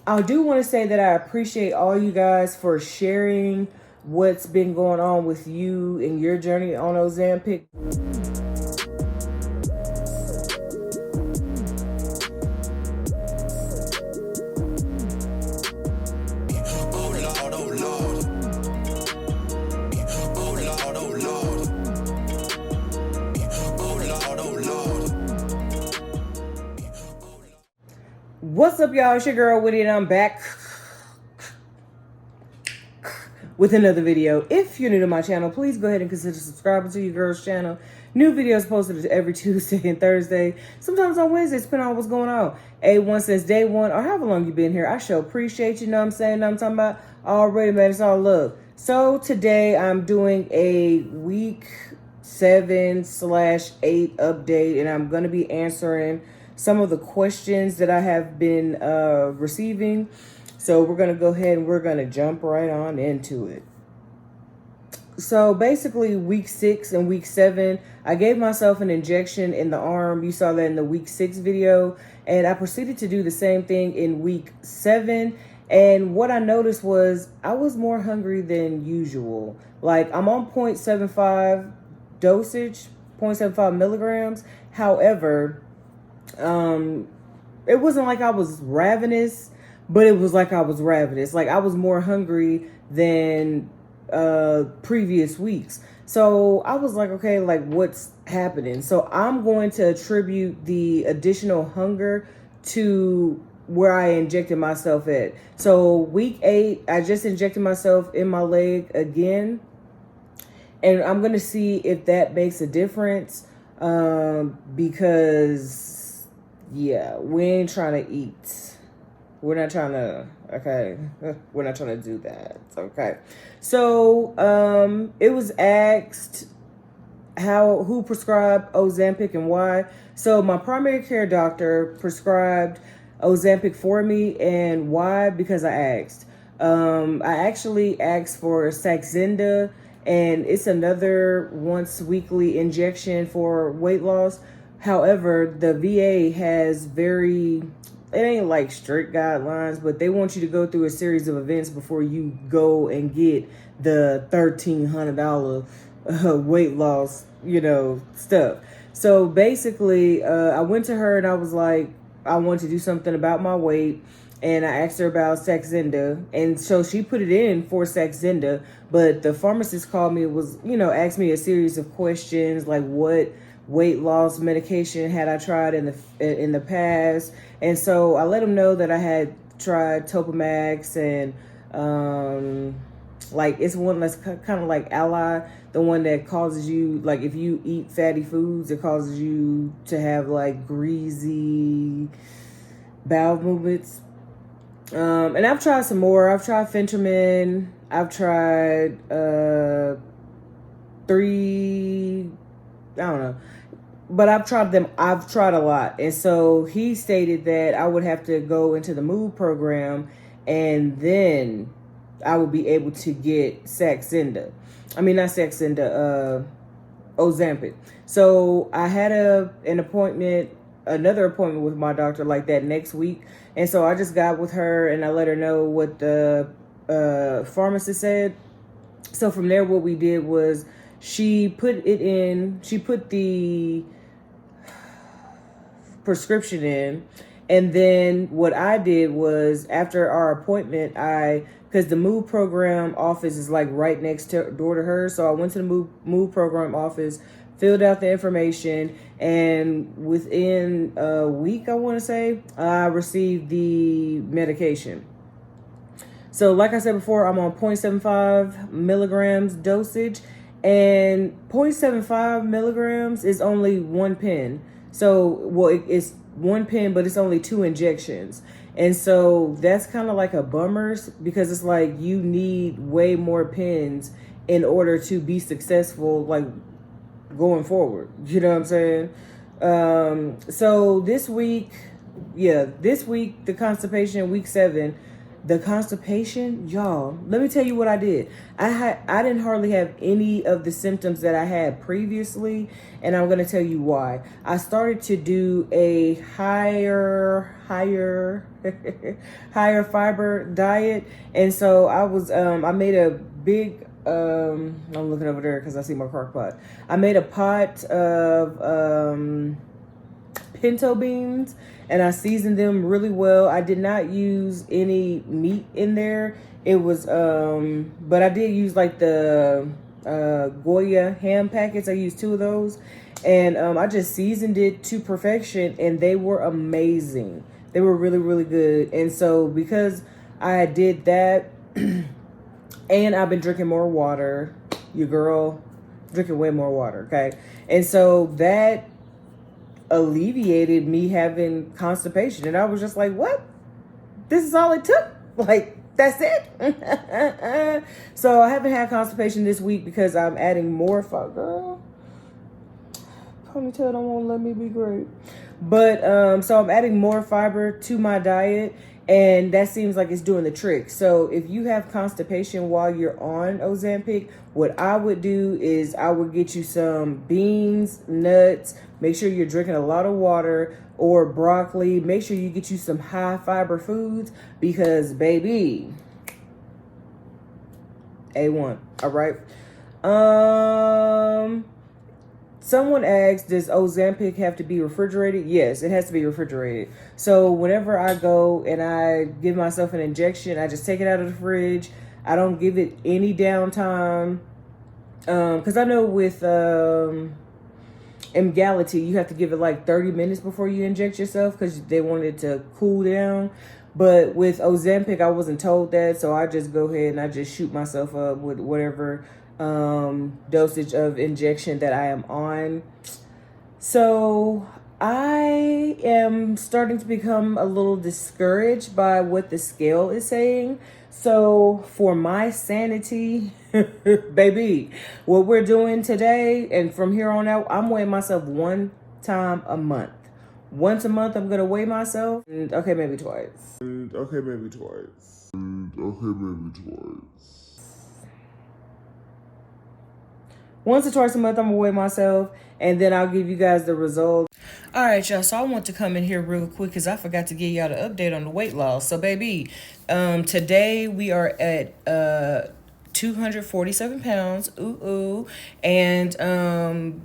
I do want to say that I appreciate all you guys for sharing what's been going on with you and your journey on Ozempic. What's up, y'all? It's your girl Woody, and I'm back with another video. If you're new to my channel, please go ahead and consider subscribing to your girl's channel. New videos posted every Tuesday and Thursday, sometimes on Wednesdays, depending on what's going on. A1 since day one, or however long you've been here. I sure appreciate you, know what I'm saying? Know what I'm talking about? Already, man, it's all love. So today I'm doing a week 7/8 update, and I'm going to be answering some of the questions that I have been receiving. So we're going to go ahead and we're going to jump right on into it. So basically week 6 and week 7, I gave myself an injection in the arm. You saw that in the week 6 video. And I proceeded to do the same thing in week 7. And what I noticed was I was more hungry than usual. Like, I'm on 0.75 dosage, 0.75 milligrams. However, it wasn't like I was ravenous, but it was like I was ravenous. Like, I was more hungry than previous weeks. So I was like, okay, like, what's happening? So I'm going to attribute the additional hunger to where I injected myself at. So week 8, I just injected myself in my leg again, and I'm going to see if that makes a difference. Because yeah, we ain't trying to eat. We're not trying to, okay. We're not trying to do that. Okay. So, it was asked who prescribed Ozempic and why. So my primary care doctor prescribed Ozempic for me, and why? Because I asked. I actually asked for Saxenda, and it's another once weekly injection for weight loss. However, the VA has it ain't like strict guidelines, but they want you to go through a series of events before you go and get the $1,300 weight loss, stuff. So basically, I went to her and I was like, I want to do something about my weight. And I asked her about Saxenda, and so she put it in for Saxenda, but the pharmacist called me, asked me a series of questions like what weight loss medication had I tried in the past. And so I let him know that I had tried Topamax, and like, it's one that's kind of like Ally, the one that causes you, like, if you eat fatty foods, it causes you to have like greasy bowel movements. And I've tried some more. I've tried Phentermin. I've tried 3, I don't know. But I've tried them. I've tried a lot. And so he stated that I would have to go into the MOVE program, and then I would be able to get Saxenda. I mean, not Saxenda, Ozempic. So I had another appointment with my doctor like that next week. And so I just got with her and I let her know what the pharmacist said. So from there, what we did was she put the prescription in. And then what I did was, after our appointment, because the MOVE program office is like right next door to her. So I went to the MOVE program office, filled out the information, and within a week, I want to say, I received the medication. So like I said before, I'm on 0.75 milligrams dosage, and 0.75 milligrams is only 1 pen. So, well, it's 1 pen, but it's only 2 injections. And so that's kind of like a bummer, because it's like you need way more pens in order to be successful, like, going forward. You know what I'm saying? So this week, the constipation, week 7, The constipation, y'all, let me tell you what I did. I didn't hardly have any of the symptoms that I had previously, and I'm gonna tell you why. I started to do a higher higher fiber diet, and so I made a big I'm looking over there because I see my crock pot. I made a pot of pinto beans, and I seasoned them really well. I did not use any meat in there. It was but I did use like the Goya ham packets. I used 2 of those, and I just seasoned it to perfection, and they were amazing. They were really, really good. And so because I did that and I've been drinking more water, your girl drinking way more water, okay? And so that alleviated me having constipation, and I was just like, what? This is all it took? Like, that's it? So I haven't had constipation this week because I'm adding more fiber. Girl, ponytail don't want to let me be great. But so I'm adding more fiber to my diet, and that seems like it's doing the trick. So if you have constipation while you're on Ozempic, what I would do is I would get you some beans, nuts, make sure you're drinking a lot of water, or broccoli. Make sure you get you some high fiber foods, because baby, A1. All right. Someone asked, does Ozempic have to be refrigerated? Yes, it has to be refrigerated. So whenever I go and I give myself an injection, I just take it out of the fridge. I don't give it any downtime. Because I know with Emgality, you have to give it like 30 minutes before you inject yourself because they want it to cool down. But with Ozempic, I wasn't told that. So I just go ahead and I just shoot myself up with whatever dosage of injection that I am on. So I am starting to become a little discouraged by what the scale is saying. So for my sanity, baby, what we're doing today and from here on out, I'm weighing myself 1 time a month. Once a month, I'm going to weigh myself. And okay, maybe twice. Once or twice a month, I'm going to weigh myself, and then I'll give you guys the results. All right, y'all, so I want to come in here real quick because I forgot to give y'all the update on the weight loss. So, baby, today we are at 247 pounds. Ooh. And,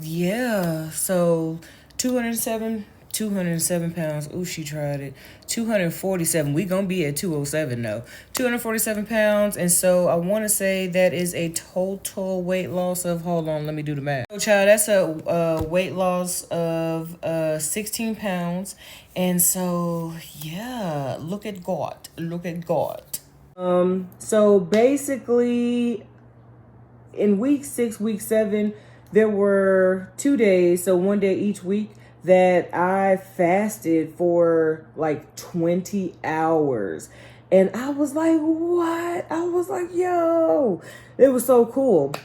yeah, so 207 pounds. Ooh, she tried it. 247. We gonna be at 207 though. 247 pounds. And so I want to say that is a total weight loss of, hold on, let me do the math. So child, that's a weight loss of 16 pounds. And so, yeah, look at God. So basically in week 6, week 7, there were 2 days, so 1 day each week, that I fasted for like 20 hours. And I was like, what? I was like, yo, it was so cool.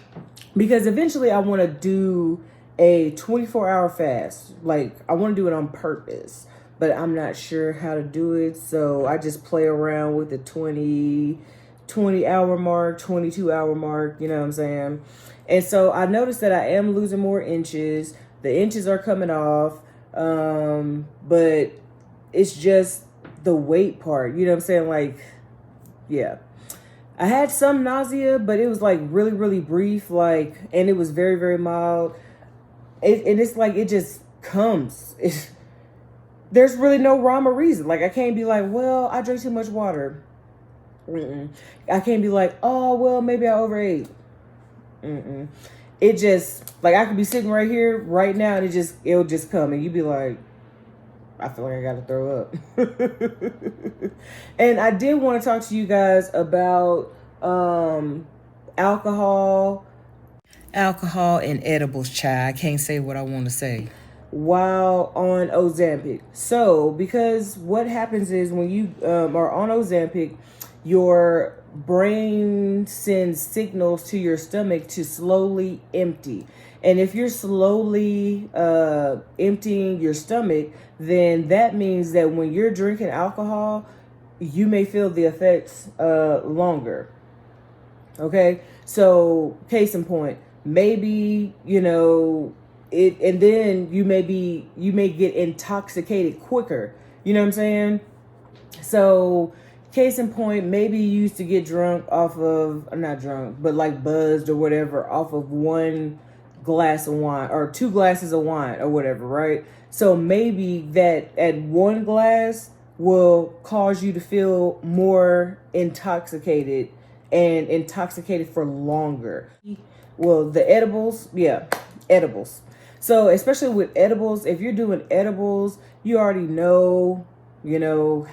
Because eventually I want to do a 24-hour fast. Like, I want to do it on purpose, but I'm not sure how to do it. So I just play around with the 20-hour mark, 22-hour mark, you know what I'm saying? And so I noticed that I am losing more inches. The inches are coming off. But it's just the weight part, you know what I'm saying? Like, yeah, I had some nausea, but it was like really, really brief, like, and it was very, very mild. And it's like, it just comes. There's really no rhyme or reason. Like, I can't be like, well, I drank too much water. I can't be like, oh, well, maybe I overate. It just, like, I could be sitting right here right now and it'll just come and you'd be like, I feel like I gotta throw up. And I did want to talk to you guys about alcohol and edibles, child. I can't say what I want to say while on Ozempic. So, because what happens is when you are on Ozempic, your brain sends signals to your stomach to slowly empty. And if you're slowly emptying your stomach, then that means that when you're drinking alcohol, you may feel the effects longer. Okay, so case in point, maybe it, and then you may get intoxicated quicker. You know what I'm saying? So case in point, maybe you used to get drunk off of, not drunk, but like buzzed or whatever off of one glass of wine or 2 glasses of wine or whatever, right? So maybe that at one glass will cause you to feel more intoxicated and intoxicated for longer. Well, the edibles, yeah, edibles. So especially with edibles, if you're doing edibles, you already know,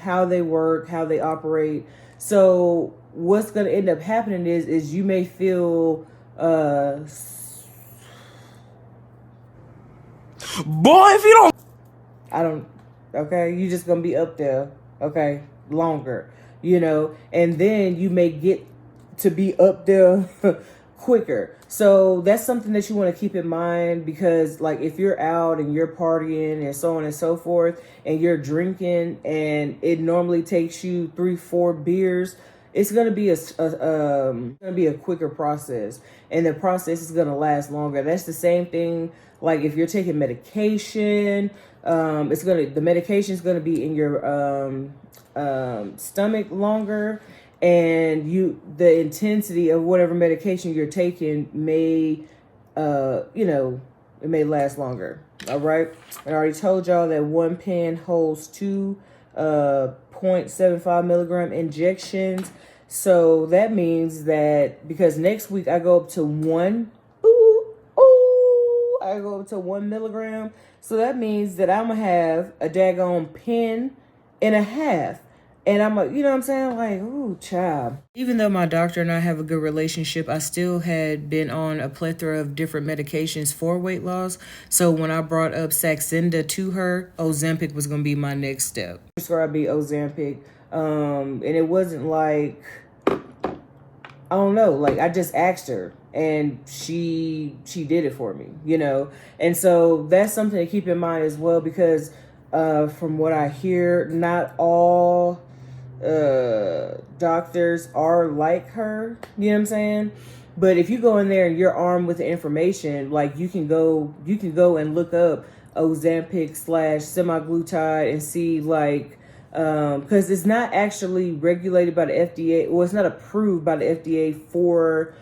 how they work, how they operate. So what's going to end up happening is you may feel boy, if you don't, I don't, okay, you're just going to be up there, okay, longer, and then you may get to be up there quicker. So that's something that you want to keep in mind, because like if you're out and you're partying and so on and so forth, and you're drinking and it normally takes you 3-4 beers, it's going to be a quicker process, and the process is going to last longer. That's the same thing like if you're taking medication. The medication is going to be in your stomach longer, and the intensity of whatever medication you're taking may it may last longer. All right, I already told y'all that one pen holds 2.75 milligram injections. So that means that, because next week I go up to 1 milligram. So that means that I'm gonna have a daggone pen and a half. And I'm like, you know what I'm saying? Like, ooh, child. Even though my doctor and I have a good relationship, I still had been on a plethora of different medications for weight loss. So when I brought up Saxenda to her, Ozempic was going to be my next step. Prescribed me Ozempic. And it wasn't like, I don't know, like I just asked her and she did it for me, And so that's something to keep in mind as well, because from what I hear, not all doctors are like her, you know what I'm saying? But if you go in there and you're armed with the information, like you can go and look up Ozempic / Semaglutide and see, like, because it's not actually regulated by the FDA. Well, it's not approved by the FDA for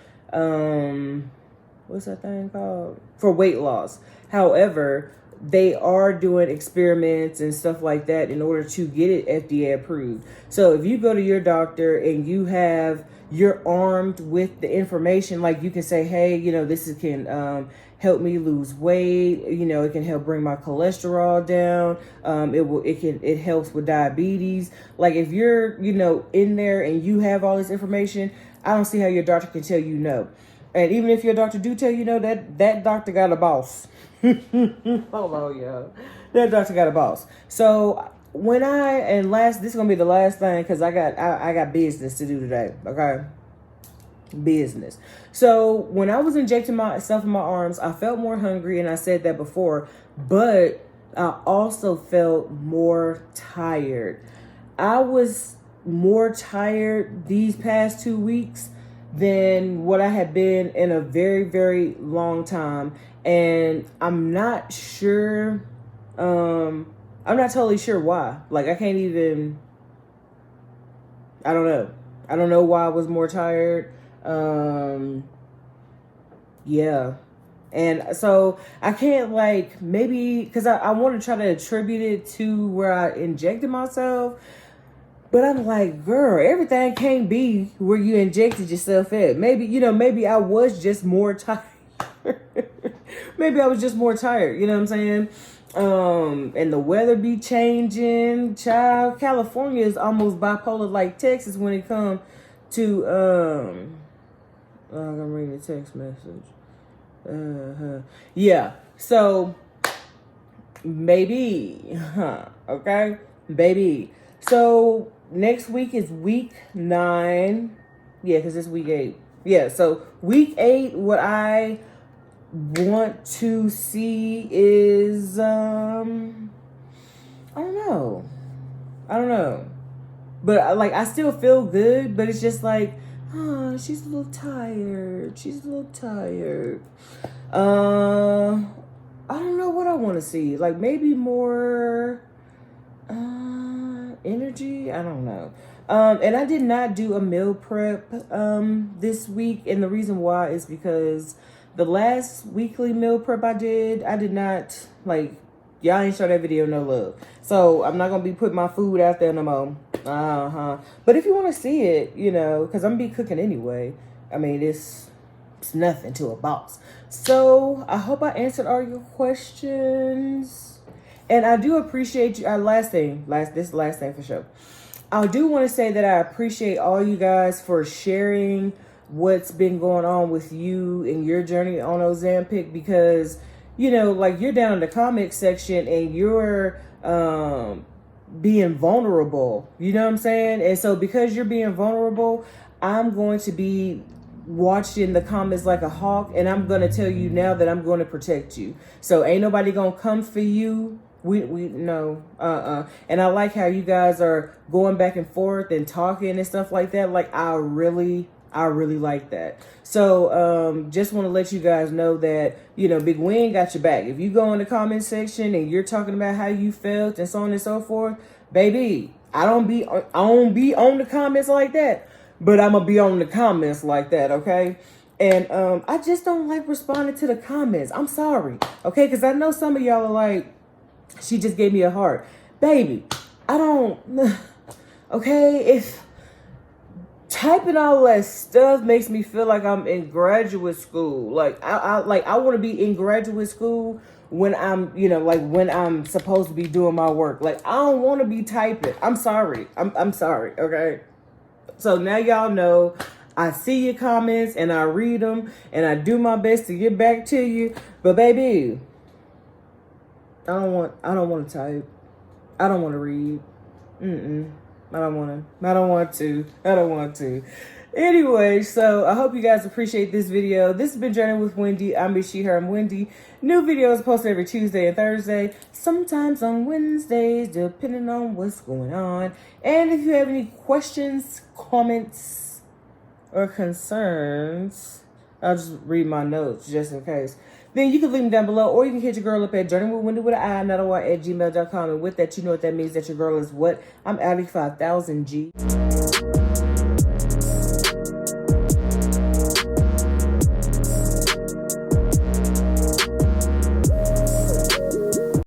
what's that thing called? For weight loss. However, they are doing experiments and stuff like that in order to get it FDA approved. So if you go to your doctor and you're armed with the information, like you can say, hey, this can help me lose weight. It can help bring my cholesterol down. It helps with diabetes. Like if you're, in there and you have all this information, I don't see how your doctor can tell you no. And even if your doctor do tell you no, that doctor got a boss. Hold on, y'all. That doctor got a boss. So this is gonna be the last thing, because I got business to do today. Okay, business. So when I was injecting myself in my arms, I felt more hungry, and I said that before, but I also felt more tired. I was more tired these past 2 weeks than what I had been in a very, very long time. And I'm not sure, I'm not totally sure why. Like, I don't know. I don't know why I was more tired. Yeah. And so I can't, like, maybe, because I want to try to attribute it to where I injected myself. But I'm like, girl, everything can't be where you injected yourself at. Maybe, maybe I was just more tired. Maybe I was just more tired, you know what I'm saying? And the weather be changing. Child, California is almost bipolar like Texas when it comes to, I'm gonna read the text message. Yeah, so maybe, okay, baby. So next week is week 9. Yeah, because it's week 8. Yeah, so week 8, what I want to see is I don't know, But I still feel good, but it's just like, oh, she's a little tired. She's a little tired. I don't know what I want to see. Like maybe more energy. I don't know. And I did not do a meal prep this week, and the reason why is because the last weekly meal prep I did not y'all ain't show that video no love. So I'm not gonna be putting my food out there no more. But if you want to see it, because I'm gonna be cooking anyway. I mean, it's nothing to a boss. So I hope I answered all your questions, and I do appreciate you. Last thing for sure. I do want to say that I appreciate all you guys for sharing what's been going on with you and your journey on Ozempic, because you're down in the comment section and you're being vulnerable. You know what I'm saying? And so because you're being vulnerable, I'm going to be watching the comments like a hawk, and I'm going to tell you now that I'm going to protect you. So ain't nobody going to come for you. We no. And I like how you guys are going back and forth and talking and stuff like that. Like I really like that. So just want to let you guys know that, Big Win got your back. If you go in the comment section and you're talking about how you felt and so on and so forth, baby, I don't be on the comments like that, but I'm gonna be on the comments like that, okay? And I just don't like responding to the comments. I'm sorry, okay? Because I know some of y'all are like, she just gave me a heart. Baby, I don't, okay? If typing all that stuff makes me feel like I'm in graduate school. Like I want to be in graduate school when I'm, when I'm supposed to be doing my work. Like I don't want to be typing. I'm sorry. I'm sorry. Okay. So now y'all know I see your comments and I read them and I do my best to get back to you. But baby, I don't want to type. I don't want to read. I don't want to. Anyway, so I hope you guys appreciate this video. This has been Journey with Wendy. I'm Miss She, Her, I'm Wendy. New videos posted every Tuesday and Thursday. Sometimes on Wednesdays, depending on what's going on. And if you have any questions, comments, or concerns, I'll just read my notes just in case. Then you can leave them down below, or you can hit your girl up at journeywithwendy with an I, not a Y, at gmail.com. And with that, you know what that means, that your girl is what? I'm Abby 5000G.